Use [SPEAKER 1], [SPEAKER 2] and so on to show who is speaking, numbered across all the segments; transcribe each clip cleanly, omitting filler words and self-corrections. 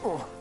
[SPEAKER 1] Oh.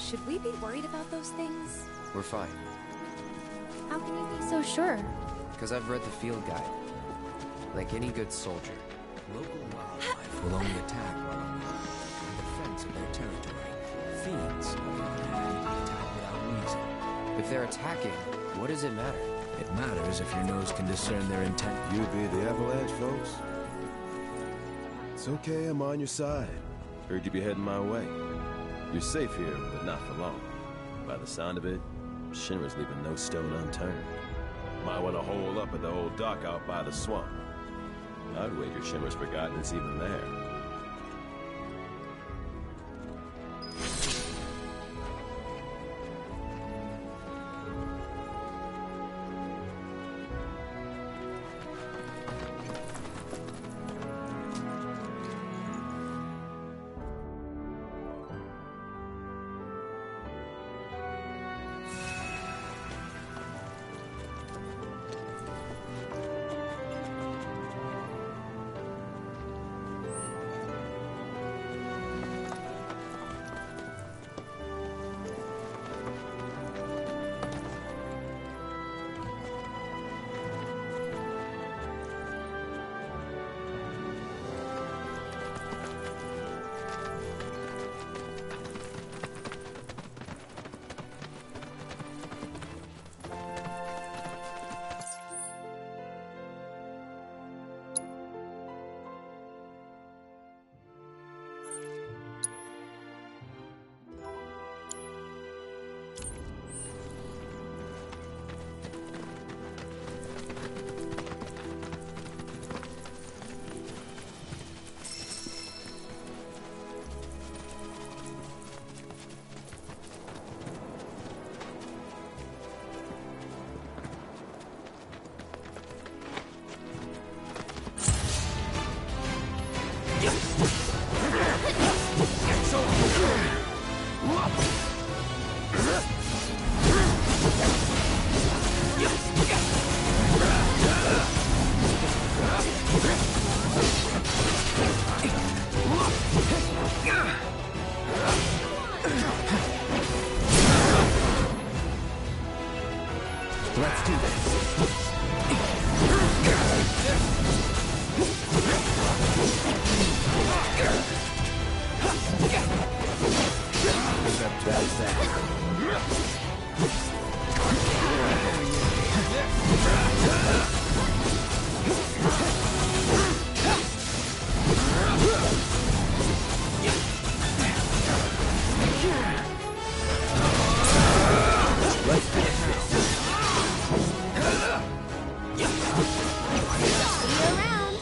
[SPEAKER 1] Should we be worried about those things?
[SPEAKER 2] We're fine.
[SPEAKER 1] How can you be so sure?
[SPEAKER 2] Because I've read the field guide. Like any good soldier.
[SPEAKER 3] Local wildlife will only attack while on the defense of their territory. Fiends, on the other hand, attack without reason.
[SPEAKER 2] If they're attacking, what does it matter?
[SPEAKER 3] It matters if your nose can discern their intent.
[SPEAKER 4] You be the avalanche, folks? It's okay, I'm on your side. Heard you be heading my way. You're safe here, but not for long. By the sound of it, Shinra's leaving no stone unturned. Might want to hole up at the old dock out by the swamp. I'd wager Shinra's forgotten it's even there.
[SPEAKER 3] Let's do this. That's that. Let's finish this.
[SPEAKER 1] See you around.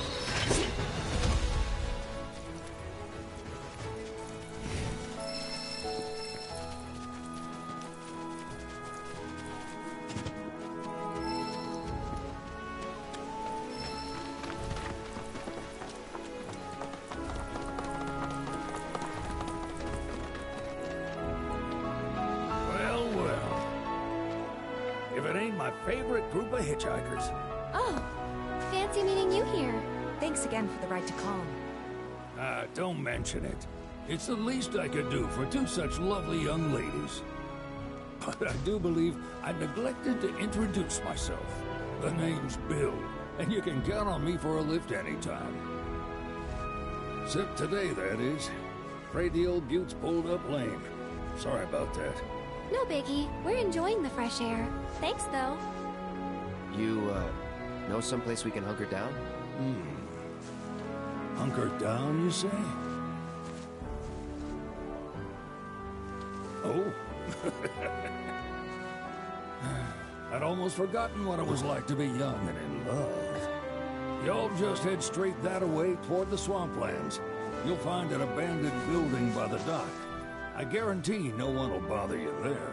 [SPEAKER 5] Well, well. If it ain't my favorite group of hitchhikers.
[SPEAKER 1] Oh, fancy meeting you here. Thanks again for the ride to Calm.
[SPEAKER 5] Don't mention it. It's the least I could do for two such lovely young ladies. But I do believe I neglected to introduce myself. The name's Bill, and you can count on me for a lift anytime. Except today, that is. Afraid the old bute's pulled up lame. Sorry about that.
[SPEAKER 1] No biggie. We're enjoying the fresh air. Thanks, though.
[SPEAKER 2] You, know someplace we can hunker down?
[SPEAKER 5] Hunker down, you say? Oh? I'd almost forgotten what it was like to be young and in love. Y'all just head straight that-a-way toward the swamplands. You'll find an abandoned building by the dock. I guarantee no one will bother you there.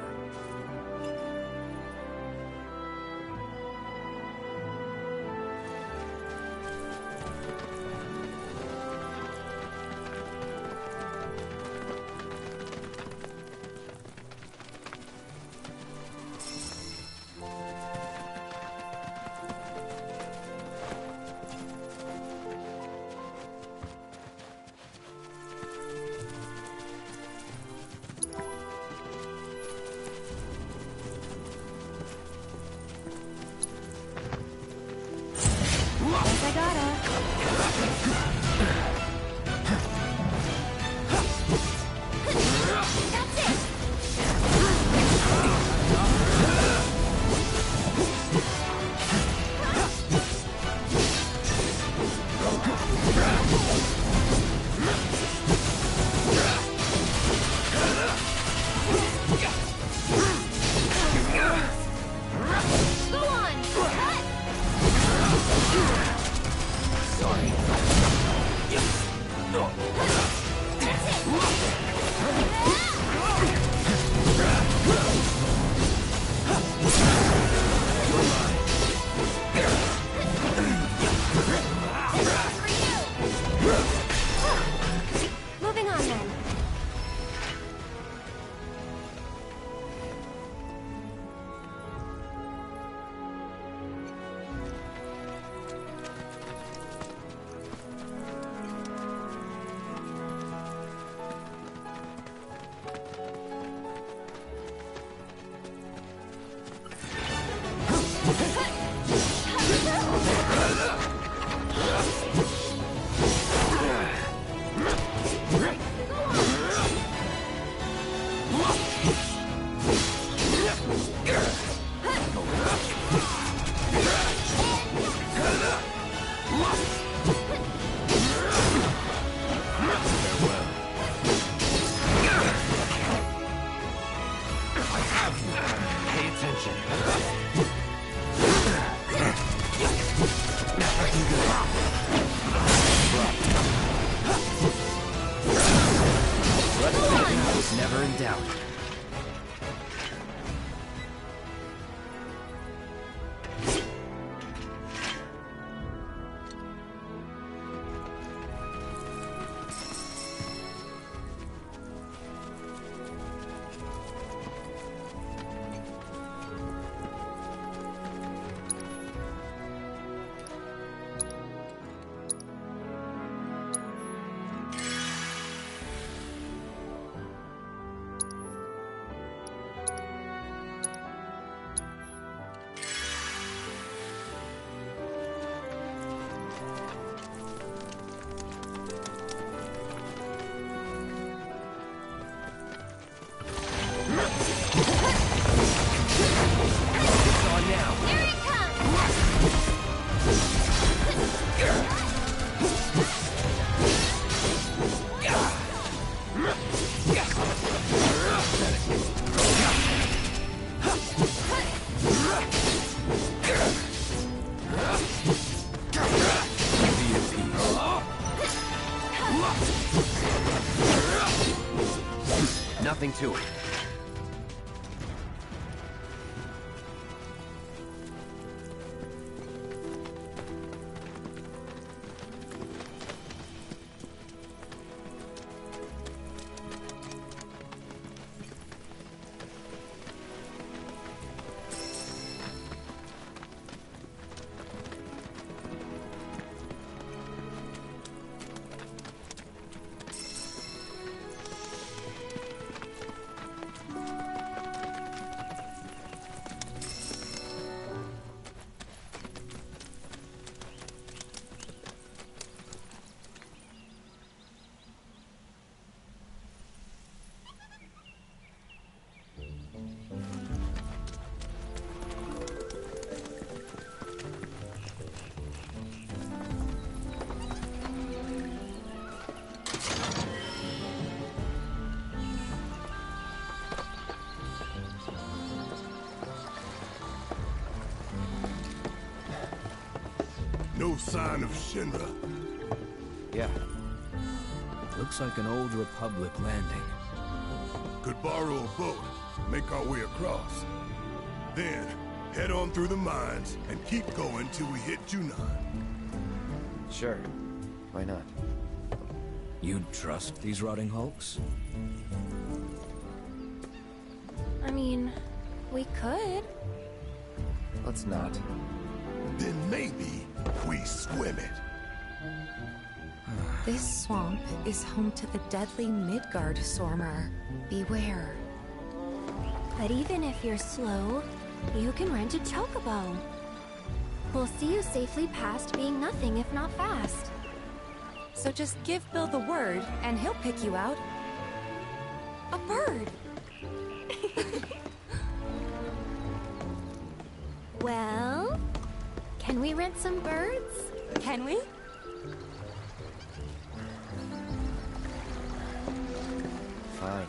[SPEAKER 2] in doubt. Nothing to it.
[SPEAKER 6] No sign of Shinra.
[SPEAKER 3] Yeah. Looks like an old Republic landing.
[SPEAKER 6] Could borrow a boat, make our way across. Then, head on through the mines and keep going till we hit Junon.
[SPEAKER 2] Sure. Why not?
[SPEAKER 3] You'd trust these rotting hulks?
[SPEAKER 1] I mean, we could.
[SPEAKER 2] Let's not.
[SPEAKER 6] Then maybe we swim it.
[SPEAKER 7] This swamp is home to the deadly Midgard Sormer. Beware.
[SPEAKER 1] But even if you're slow, you can rent a chocobo. We'll see you safely past being nothing if not fast.
[SPEAKER 7] So just give Bill the word, and he'll pick you out. A bird!
[SPEAKER 1] Well, can we rent some birds?
[SPEAKER 7] Can we?
[SPEAKER 2] Fine.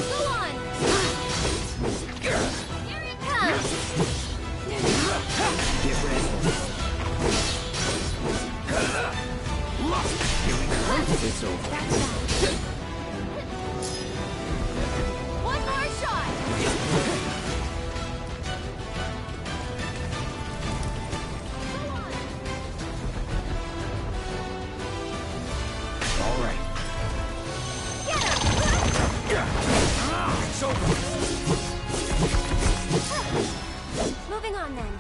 [SPEAKER 1] Go on! Here it comes!
[SPEAKER 2] Get ready. Here we go. It's over.
[SPEAKER 1] That's that. One more shot!
[SPEAKER 2] All right.
[SPEAKER 1] Get him!
[SPEAKER 2] It's over.
[SPEAKER 1] Moving on then.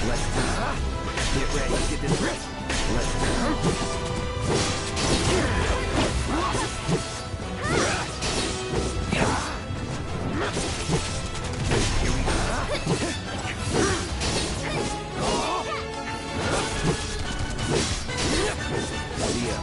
[SPEAKER 2] Let's go. Get ready. Get this ready. Let's go. Here we go. See ya.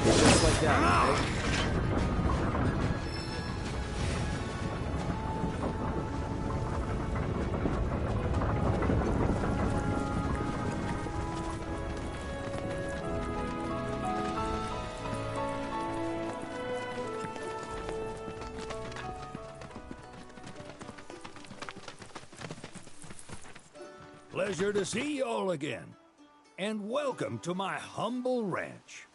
[SPEAKER 2] Just like that, right?
[SPEAKER 5] Pleasure to see you all again. And welcome to my humble ranch.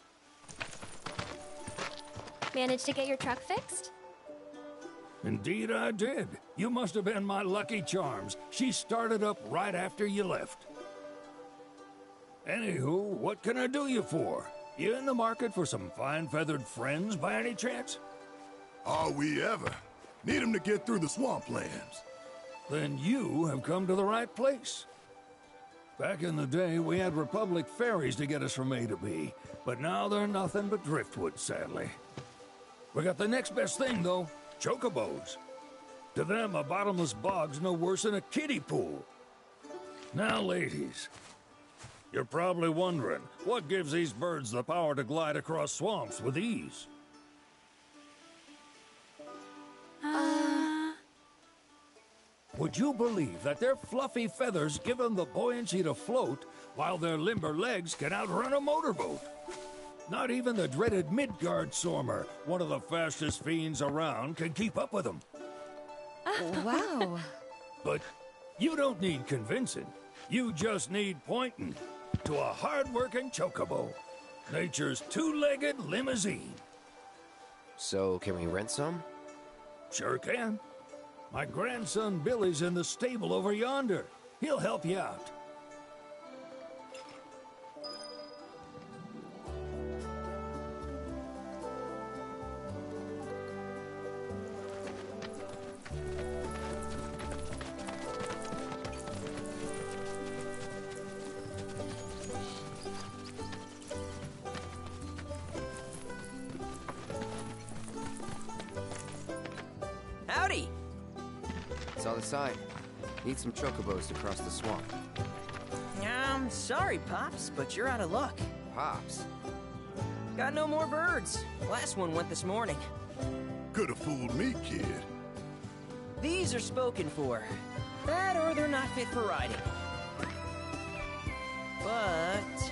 [SPEAKER 1] Managed to get your truck fixed?
[SPEAKER 5] Indeed I did. You must have been my lucky charms. She started up right after you left. Anywho, what can I do you for? You in the market for some fine-feathered friends by any chance?
[SPEAKER 6] Are we ever? Need 'em to get through the swamplands.
[SPEAKER 5] Then you have come to the right place. Back in the day, we had Republic ferries to get us from A to B, but now they're nothing but driftwood, sadly. We got the next best thing, though, chocobos. To them, a bottomless bog's no worse than a kiddie pool. Now, ladies, you're probably wondering, what gives these birds the power to glide across swamps with ease? Would you believe that their fluffy feathers give them the buoyancy to float, while their limber legs can outrun a motorboat? Not even the dreaded Midgard Sormer, one of the fastest fiends around, can keep up with them.
[SPEAKER 7] Wow.
[SPEAKER 5] But you don't need convincing. You just need pointing to a hard-working chocobo. Nature's two-legged limousine.
[SPEAKER 2] So, can we rent some?
[SPEAKER 5] Sure can. My grandson Billy's in the stable over yonder. He'll help you out.
[SPEAKER 8] Howdy!
[SPEAKER 2] Saw the sign. Need some chocobos to cross the swamp.
[SPEAKER 8] I'm sorry, Pops, but you're out of luck.
[SPEAKER 2] Pops.
[SPEAKER 8] Got no more birds. Last one went this morning.
[SPEAKER 6] Could've fooled me, kid.
[SPEAKER 8] These are spoken for. That or they're not fit for riding. But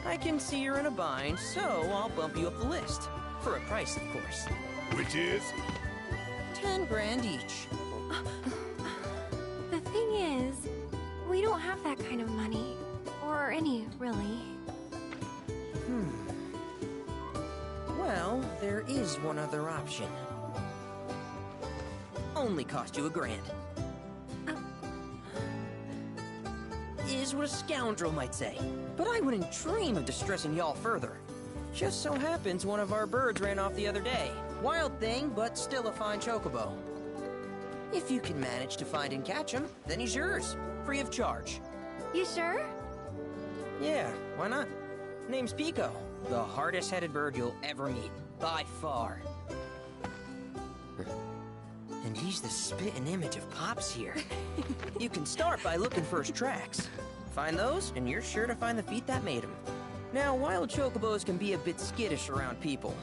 [SPEAKER 8] I can see you're in a bind, so I'll bump you up the list. For a price, of course.
[SPEAKER 6] Which is?
[SPEAKER 8] 10 grand each.
[SPEAKER 1] The thing is, we don't have that kind of money. Or any, really.
[SPEAKER 8] Well, there is one other option. Only cost you $1,000. Is what a scoundrel might say. But I wouldn't dream of distressing y'all further. Just so happens one of our birds ran off the other day. Wild thing, but still a fine chocobo. If you can manage to find and catch him, then he's yours. Free of charge.
[SPEAKER 1] You sure?
[SPEAKER 8] Yeah, why not? Name's Pico. The hardest-headed bird you'll ever meet, by far. And he's the spitting image of Pops here. You can start by looking for his tracks. Find those, and you're sure to find the feet that made him. Now, wild chocobos can be a bit skittish around people.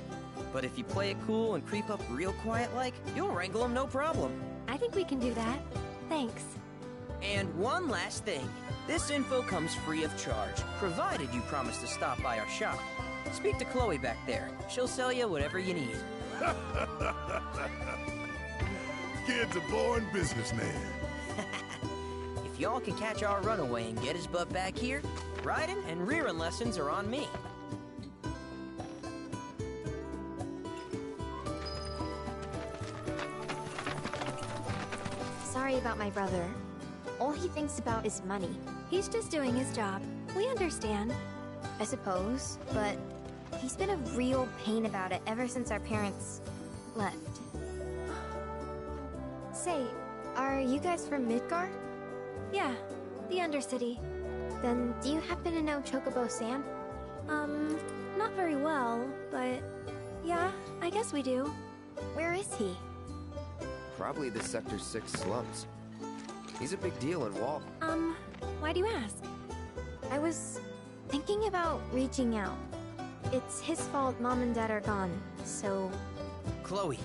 [SPEAKER 8] But if you play it cool and creep up real quiet-like, you'll wrangle them no problem.
[SPEAKER 1] I think we can do that. Thanks.
[SPEAKER 8] And one last thing. This info comes free of charge, provided you promise to stop by our shop. Speak to Chloe back there. She'll sell you whatever you need.
[SPEAKER 6] Kid's a born businessman.
[SPEAKER 8] If y'all can catch our runaway and get his butt back here, riding and rearing lessons are on me.
[SPEAKER 1] Sorry about my brother. All he thinks about is money. He's just doing his job. We understand. I suppose, but he's been a real pain about it ever since our parents left. Say, are you guys from Midgar? Yeah, the Undercity. Then do you happen to know Chocobo Sam? Not very well, but yeah, I guess we do. Where is he?
[SPEAKER 2] Probably the Sector 6 slums. He's a big deal in Wall.
[SPEAKER 1] Why do you ask? I was thinking about reaching out. It's his fault Mom and Dad are gone, so...
[SPEAKER 8] Chloe,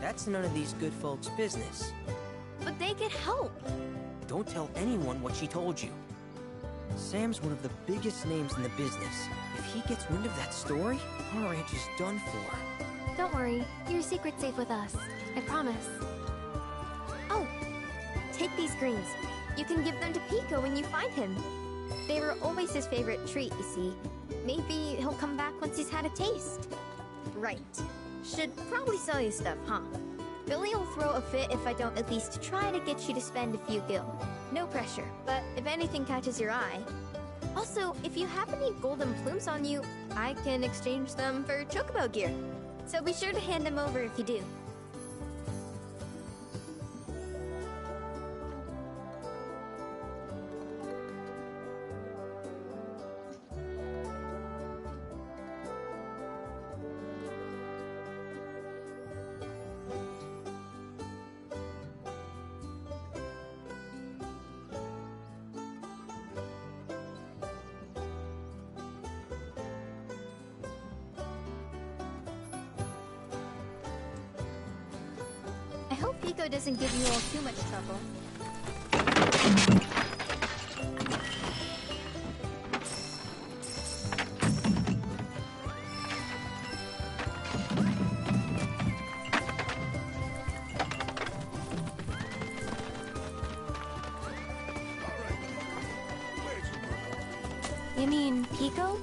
[SPEAKER 8] that's none of these good folks' business.
[SPEAKER 1] But they could help.
[SPEAKER 8] Don't tell anyone what she told you. Sam's one of the biggest names in the business. If he gets wind of that story, our ranch is done for.
[SPEAKER 1] Don't worry, your secret's safe with us. I promise. Oh, take these greens. You can give them to Pico when you find him. They were always his favorite treat, you see. Maybe he'll come back once he's had a taste. Right. Should probably sell you stuff, huh? Billy will throw a fit if I don't at least try to get you to spend a few gil. No pressure, but if anything catches your eye... Also, if you have any golden plumes on you, I can exchange them for chocobo gear. So be sure to hand them over if you do. I hope Pico doesn't give you all too much trouble. You mean Pico?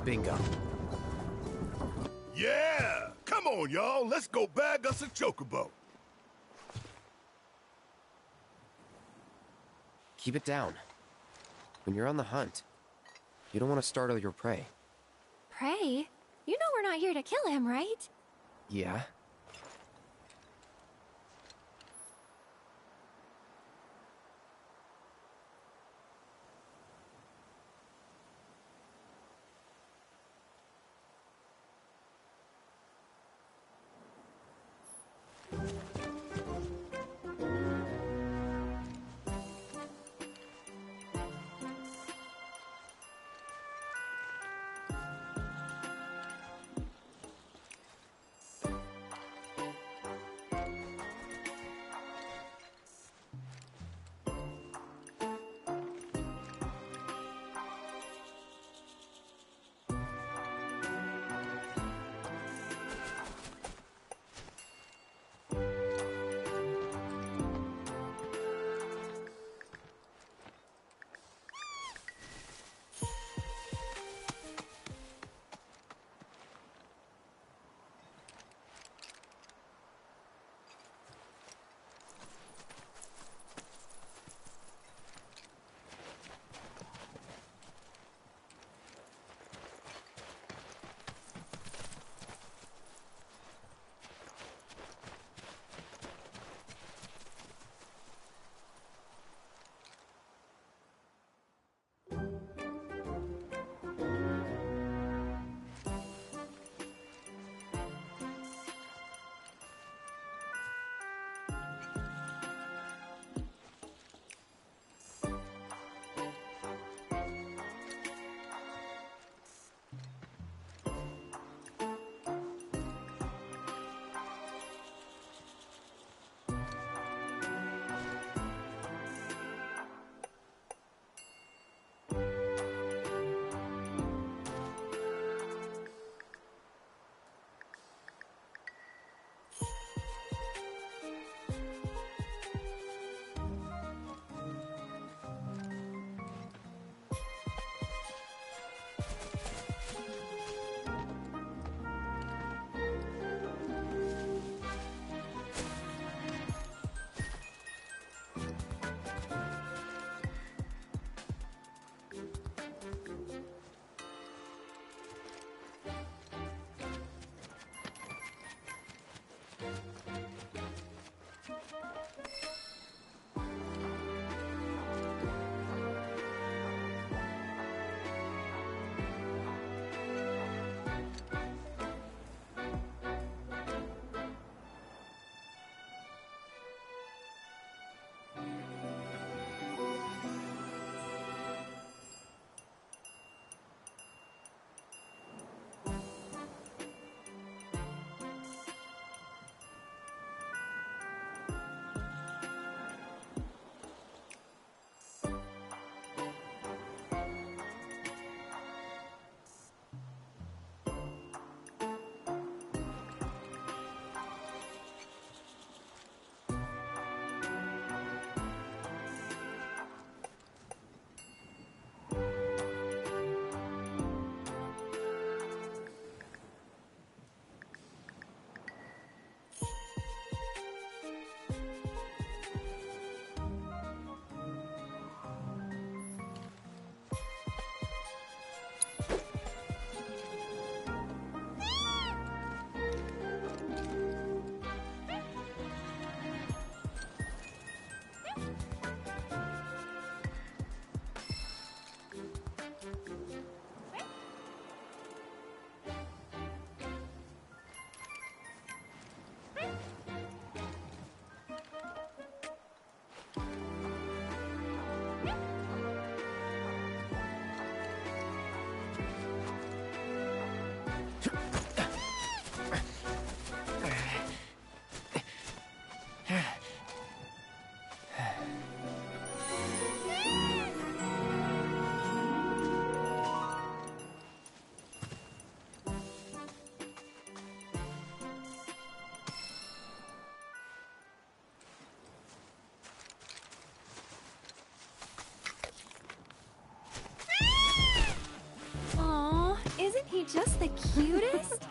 [SPEAKER 2] Bingo.
[SPEAKER 6] Yeah! Come on, y'all. Let's go bag us a chocobo.
[SPEAKER 2] Keep it down. When you're on the hunt, you don't want to startle your prey.
[SPEAKER 1] Prey? You know we're not here to kill him, right?
[SPEAKER 2] Yeah?
[SPEAKER 1] he just the cutest?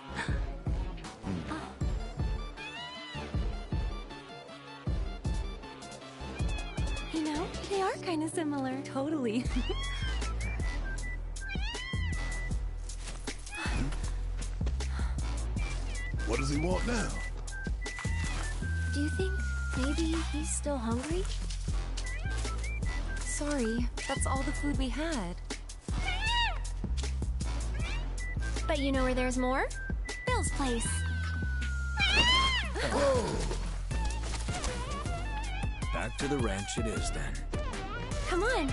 [SPEAKER 1] You know, they are kind of similar.
[SPEAKER 7] Totally.
[SPEAKER 6] What does he want now?
[SPEAKER 1] Do you think maybe he's still hungry?
[SPEAKER 7] Sorry, that's all the food we had.
[SPEAKER 1] But you know where there's more? Bill's place.
[SPEAKER 3] Back to the ranch it is then.
[SPEAKER 1] Come on.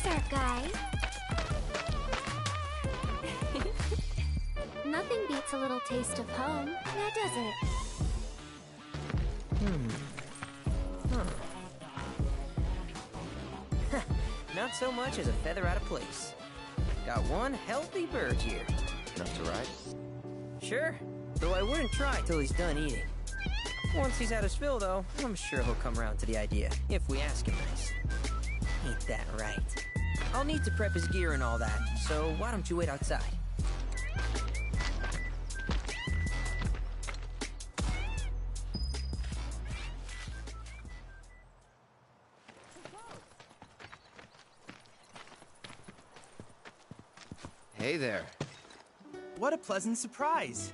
[SPEAKER 1] Our guy. Nothing beats a little taste of home, now does it?
[SPEAKER 8] Not so much as a feather out of place. Got one healthy bird here.
[SPEAKER 2] Enough to ride?
[SPEAKER 8] Sure, though I wouldn't try till he's done eating. Once he's had his fill, though, I'm sure he'll come around to the idea, if we ask him nice. Ain't that right? I'll need to prep his gear and all that, so why don't you wait outside?
[SPEAKER 2] Hey there.
[SPEAKER 9] What a pleasant surprise.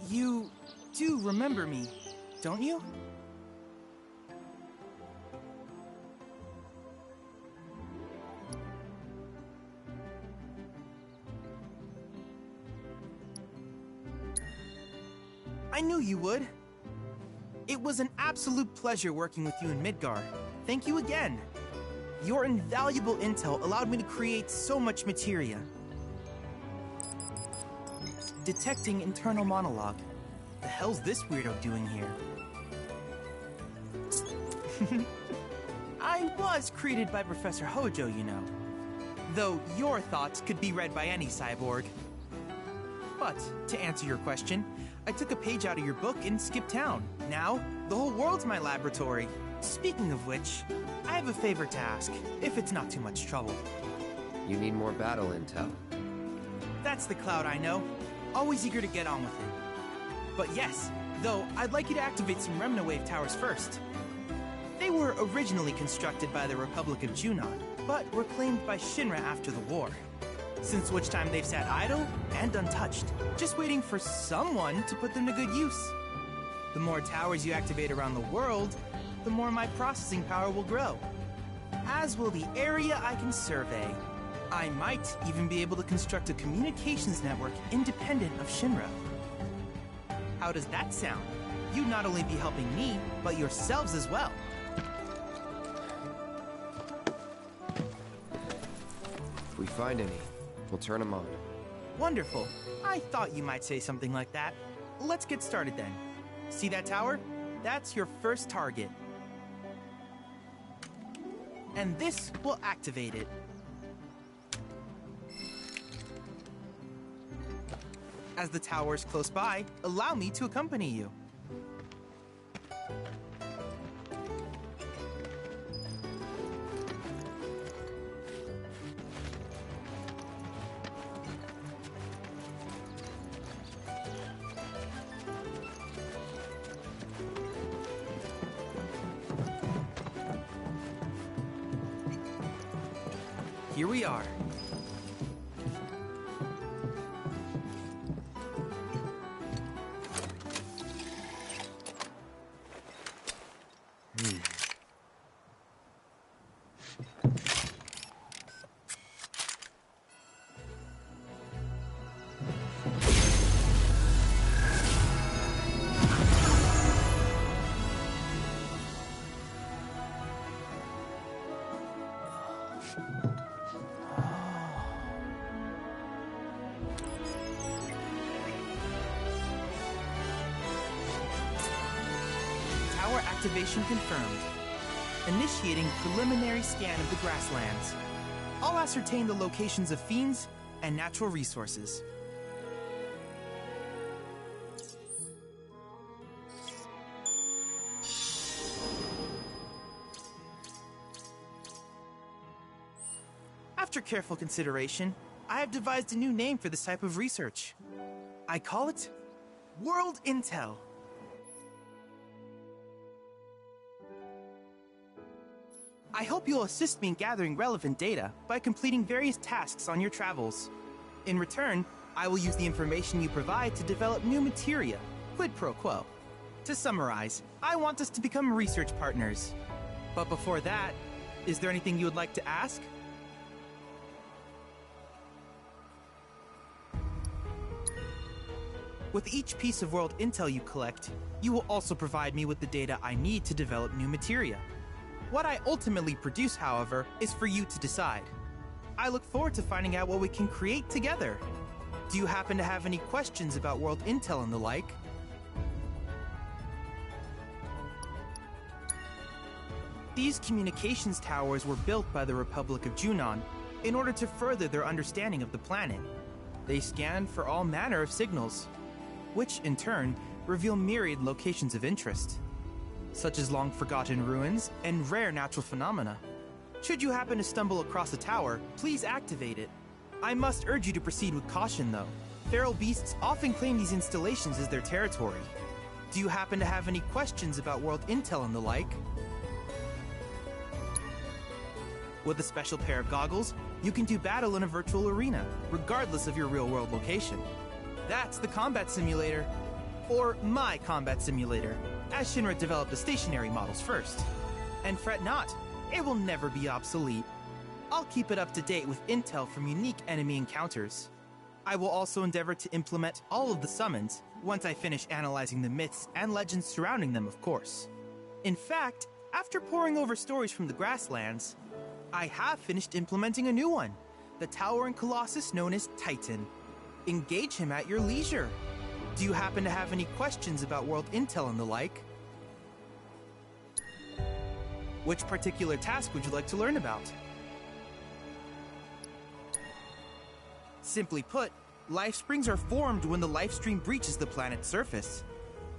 [SPEAKER 9] You do remember me, don't you? I knew you would. It was an absolute pleasure working with you in Midgar. Thank you again. Your invaluable intel allowed me to create so much materia. Detecting internal monologue. The hell's this weirdo doing here? I was created by Professor Hojo, you know. Though your thoughts could be read by any cyborg. But, to answer your question, I took a page out of your book and skipped town. Now, the whole world's my laboratory. Speaking of which, I have a favor to ask, if it's not too much trouble.
[SPEAKER 2] You need more battle intel.
[SPEAKER 9] That's the Cloud I know. Always eager to get on with it. But yes, though I'd like you to activate some Remna Wave towers first. They were originally constructed by the Republic of Junon, but were claimed by Shinra after the war. Since which time they've sat idle and untouched, just waiting for someone to put them to good use. The more towers you activate around the world, the more my processing power will grow. As will the area I can survey. I might even be able to construct a communications network independent of Shinra. How does that sound? You'd not only be helping me, but yourselves as well.
[SPEAKER 2] If we find any, we'll turn them on.
[SPEAKER 9] Wonderful. I thought you might say something like that. Let's get started then. See that tower? That's your first target. And this will activate it. As the tower is close by, allow me to accompany you. Here we are. Tower activation confirmed. Initiating preliminary scan of the grasslands. I'll ascertain the locations of fiends and natural resources. After careful consideration, I have devised a new name for this type of research. I call it World Intel. I hope you'll assist me in gathering relevant data by completing various tasks on your travels. In return, I will use the information you provide to develop new materia, quid pro quo. To summarize, I want us to become research partners. But before that, is there anything you would like to ask? With each piece of world intel you collect, you will also provide me with the data I need to develop new materia. What I ultimately produce, however, is for you to decide. I look forward to finding out what we can create together. Do you happen to have any questions about world intel and the like? These communications towers were built by the Republic of Junon in order to further their understanding of the planet. They scan for all manner of signals, which in turn reveal myriad locations of interest, such as long-forgotten ruins and rare natural phenomena. Should you happen to stumble across a tower, please activate it. I must urge you to proceed with caution, though. Feral beasts often claim these installations as their territory. Do you happen to have any questions about world intel and the like? With a special pair of goggles, you can do battle in a virtual arena, regardless of your real-world location. That's the combat simulator. Or my combat simulator, as Shinra developed the stationary models first. And fret not, it will never be obsolete. I'll keep it up to date with intel from unique enemy encounters. I will also endeavor to implement all of the summons once I finish analyzing the myths and legends surrounding them, of course. In fact, after poring over stories from the grasslands, I have finished implementing a new one, the towering colossus known as Titan. Engage him at your leisure. Do you happen to have any questions about world intel and the like? Which particular task would you like to learn about? Simply put, life springs are formed when the life stream breaches the planet's surface.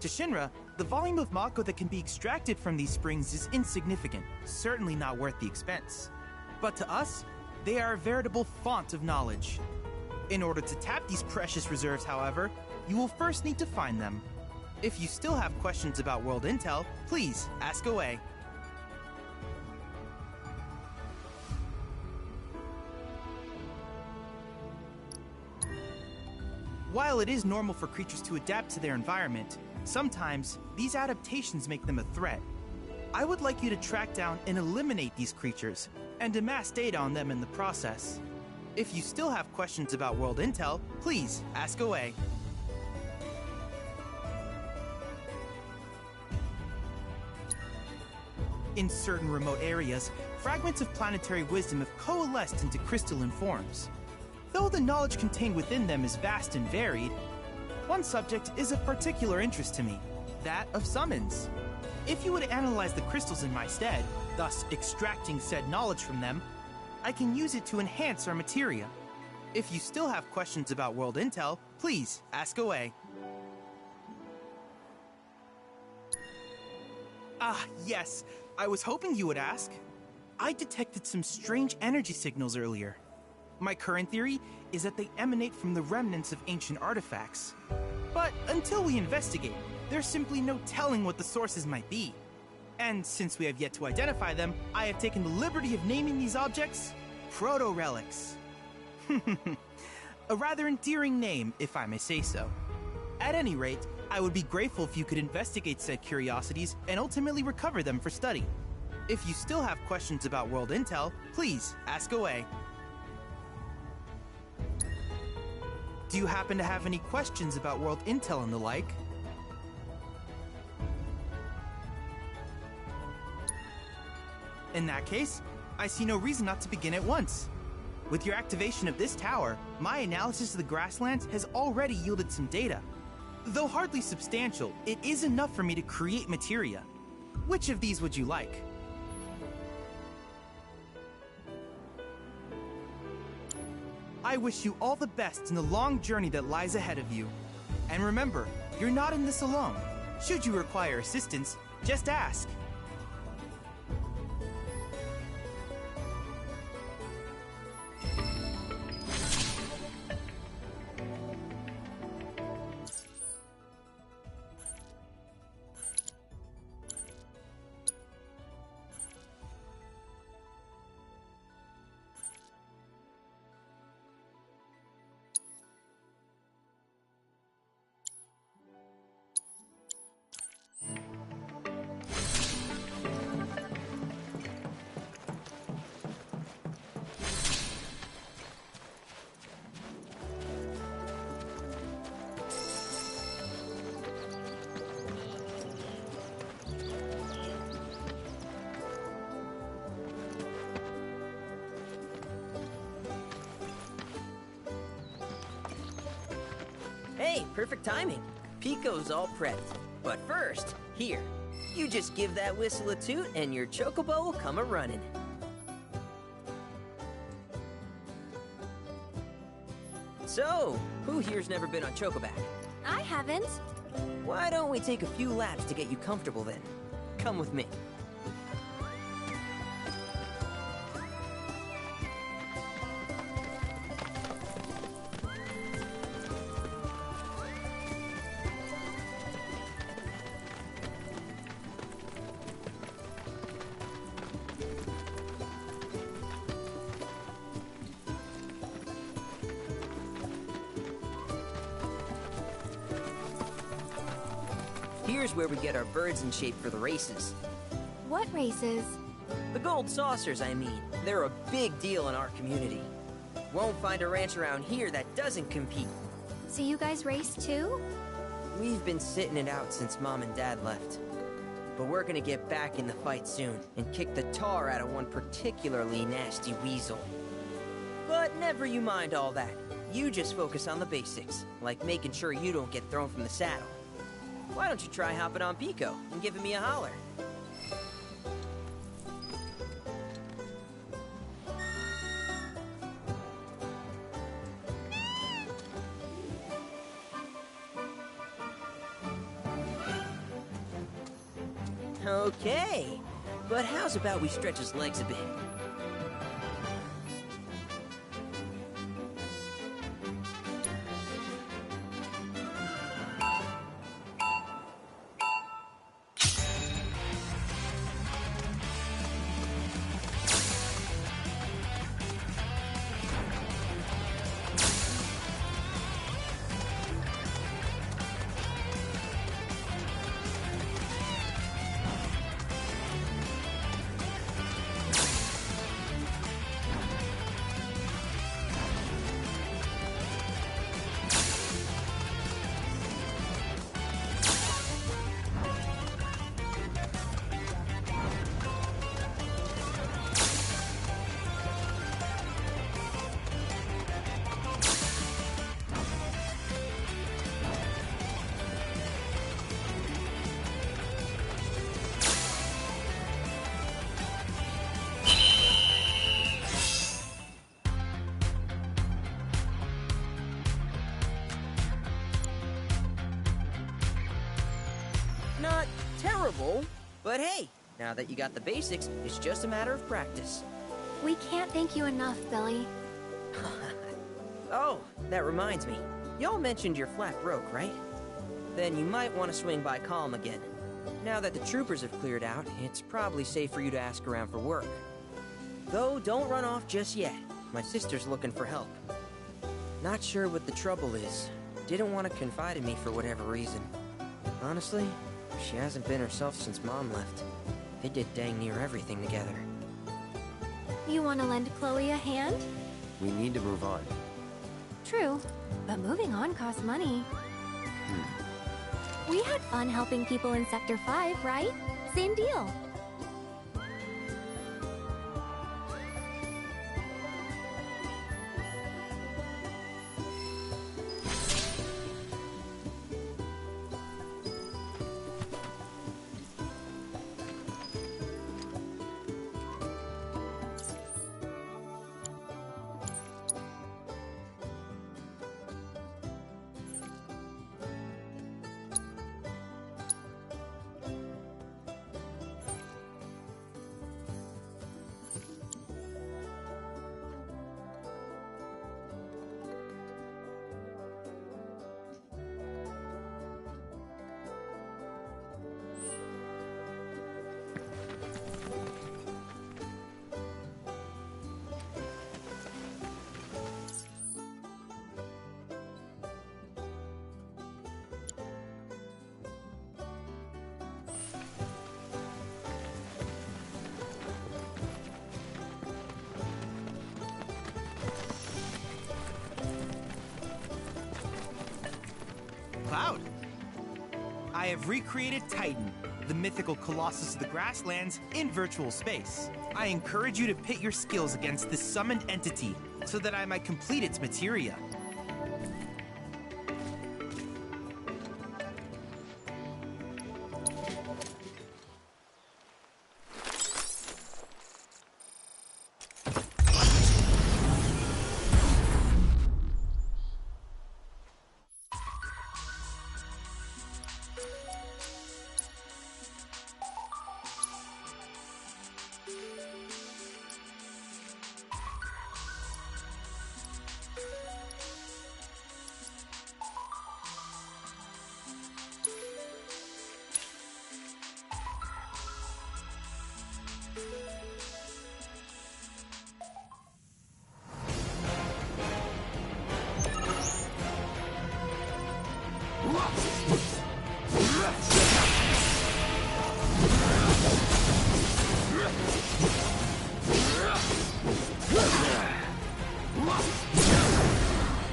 [SPEAKER 9] To Shinra, the volume of Mako that can be extracted from these springs is insignificant, certainly not worth the expense. But to us, they are a veritable font of knowledge. In order to tap these precious reserves, however, you will first need to find them. If you still have questions about world intel, please ask away. While it is normal for creatures to adapt to their environment, sometimes these adaptations make them a threat. I would like you to track down and eliminate these creatures, and amass data on them in the process. If you still have questions about world intel, please ask away. In certain remote areas, fragments of planetary wisdom have coalesced into crystalline forms. Though the knowledge contained within them is vast and varied, one subject is of particular interest to me, that of summons. If you would analyze the crystals in my stead, thus extracting said knowledge from them, I can use it to enhance our materia. If you still have questions about world intel, please ask away. Ah, yes, I was hoping you would ask. I detected some strange energy signals earlier. My current theory is that they emanate from the remnants of ancient artifacts. But until we investigate, there's simply no telling what the sources might be. And since we have yet to identify them, I have taken the liberty of naming these objects proto-relics. A rather endearing name, if I may say so. At any rate, I would be grateful if you could investigate said curiosities and ultimately recover them for study. If you still have questions about world intel, please ask away. Do you happen to have any questions about world intel and the like? In that case, I see no reason not to begin at once. With your activation of this tower, my analysis of the grasslands has already yielded some data. Though hardly substantial, it is enough for me to create materia. Which of these would you like? I wish you all the best in the long journey that lies ahead of you. And remember, you're not in this alone. Should you require assistance, just ask.
[SPEAKER 8] Hey, perfect timing. Pico's all prepped. But first, here, you just give that whistle a toot and your chocobo will come a-running. So, who here's never been on Chocoback?
[SPEAKER 1] I haven't.
[SPEAKER 8] Why don't we take a few laps to get you comfortable then? Come with me. Here's where we get our birds in shape for the races.
[SPEAKER 1] What races?
[SPEAKER 8] The gold saucers, I mean. They're a big deal in our community. Won't find a ranch around here that doesn't compete.
[SPEAKER 1] So you guys race too?
[SPEAKER 8] We've been sitting it out since Mom and Dad left. But we're gonna get back in the fight soon and kick the tar out of one particularly nasty weasel. But never you mind all that. You just focus on the basics, like making sure you don't get thrown from the saddle. Why don't you try hopping on Pico and giving me a holler? Okay, but how's about we stretch his legs a bit? Not terrible, but hey, now that you got the basics, it's just a matter of practice.
[SPEAKER 1] We can't thank you enough, Billy.
[SPEAKER 8] Oh, that reminds me. Y'all mentioned your flat broke, right? Then you might want to swing by Calm again. Now that the troopers have cleared out, it's probably safe for you to ask around for work. Though, don't run off just yet. My sister's looking for help. Not sure what the trouble is. Didn't want to confide in me for whatever reason. Honestly, she hasn't been herself since Mom left. They did dang near everything together.
[SPEAKER 1] You want to lend Chloe a hand?
[SPEAKER 3] We need to move on.
[SPEAKER 1] True, but moving on costs money. We had fun helping people in Sector 5, right? Same deal.
[SPEAKER 9] I have recreated Titan, the mythical colossus of the grasslands, in virtual space. I encourage you to pit your skills against this summoned entity so that I might complete its materia.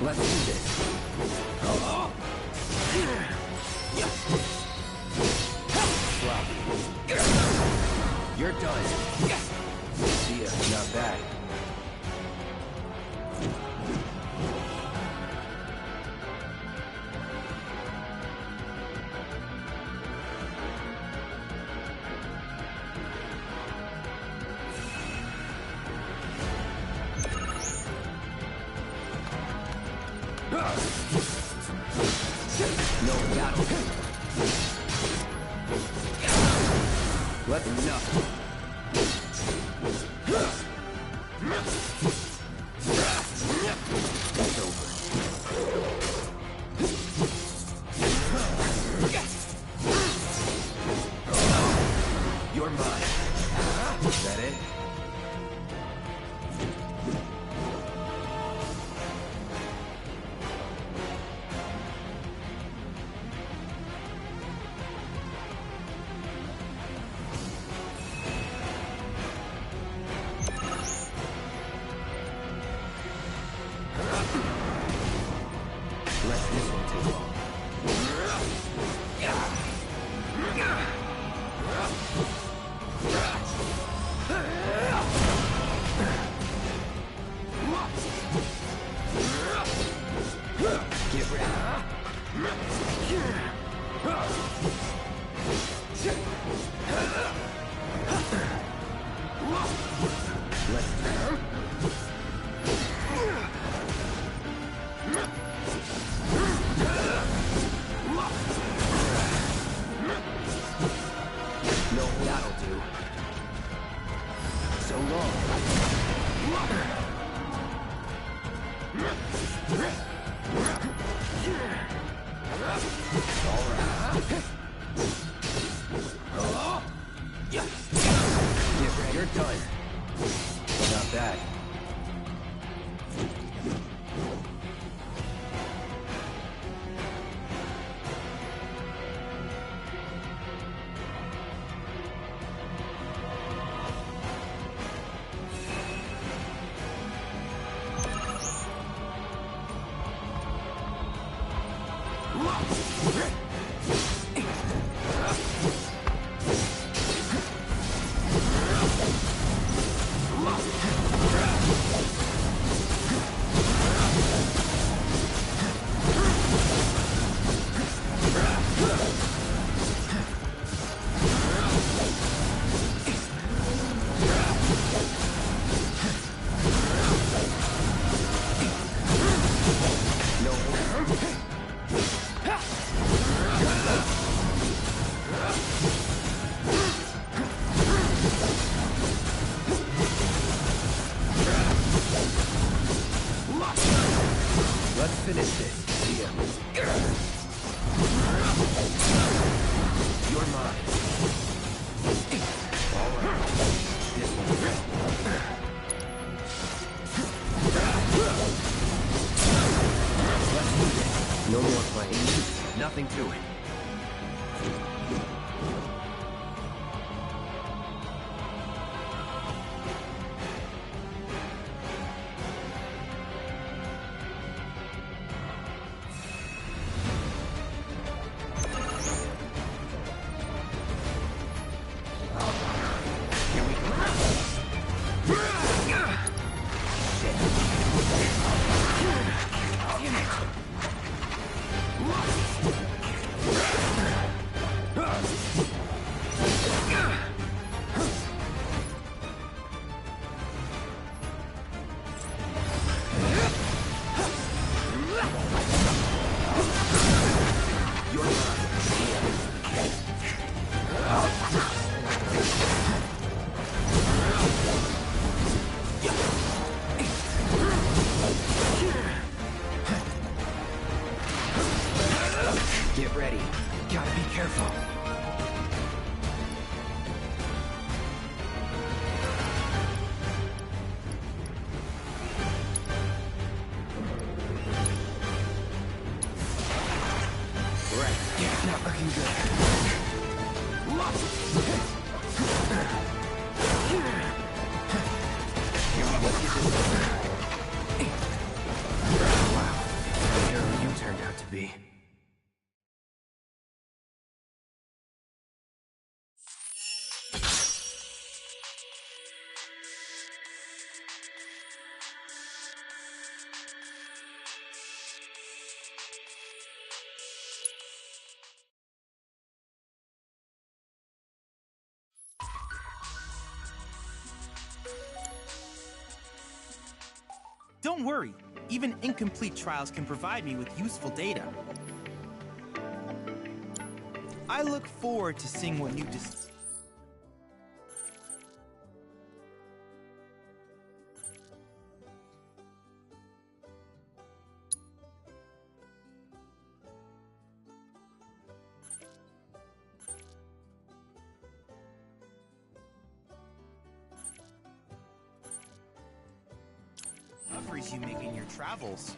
[SPEAKER 2] Let's do this. You're done. See ya. Not bad. No battle. Let's enough. It's over. You're mine. Is that it? Let this one take long. Get ready. Let's go. No, that'll do. So long. All right. Get ready. You're done. Not bad. Let's finish this. See ya. You're mine. All right. This one. Let's do this. No more playing. Nothing to it.
[SPEAKER 3] be.
[SPEAKER 9] Don't worry, even incomplete trials can provide me with useful data. I look forward to seeing what new discoveries you make in your travels.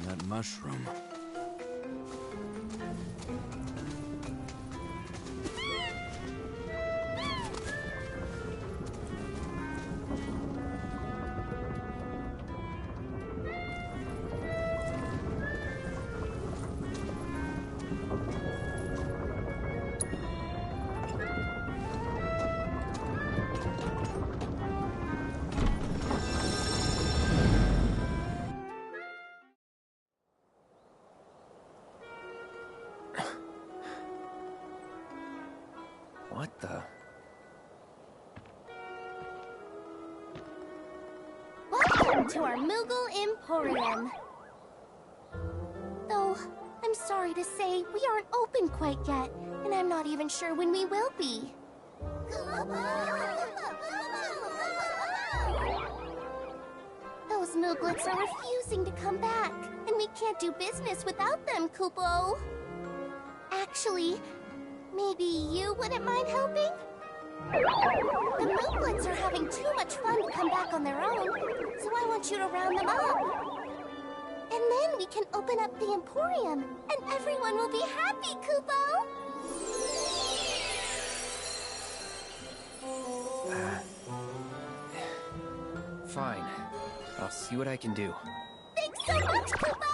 [SPEAKER 3] That mushroom.
[SPEAKER 8] What the?
[SPEAKER 1] Welcome to our Moogle Emporium. Though, I'm sorry to say, we aren't open quite yet, and I'm not even sure when we will be. Those Mooglets are refusing to come back, and we can't do business without them, Kupo. Actually, maybe you wouldn't mind helping? The Mooglets are having too much fun to come back on their own, so I want you to round them up. And then we can open up the Emporium, and everyone will be happy, Kupo!
[SPEAKER 8] Fine. I'll see what I can do.
[SPEAKER 1] Thanks so much, Kupo!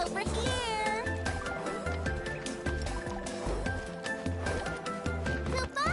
[SPEAKER 1] Over here! Kupo!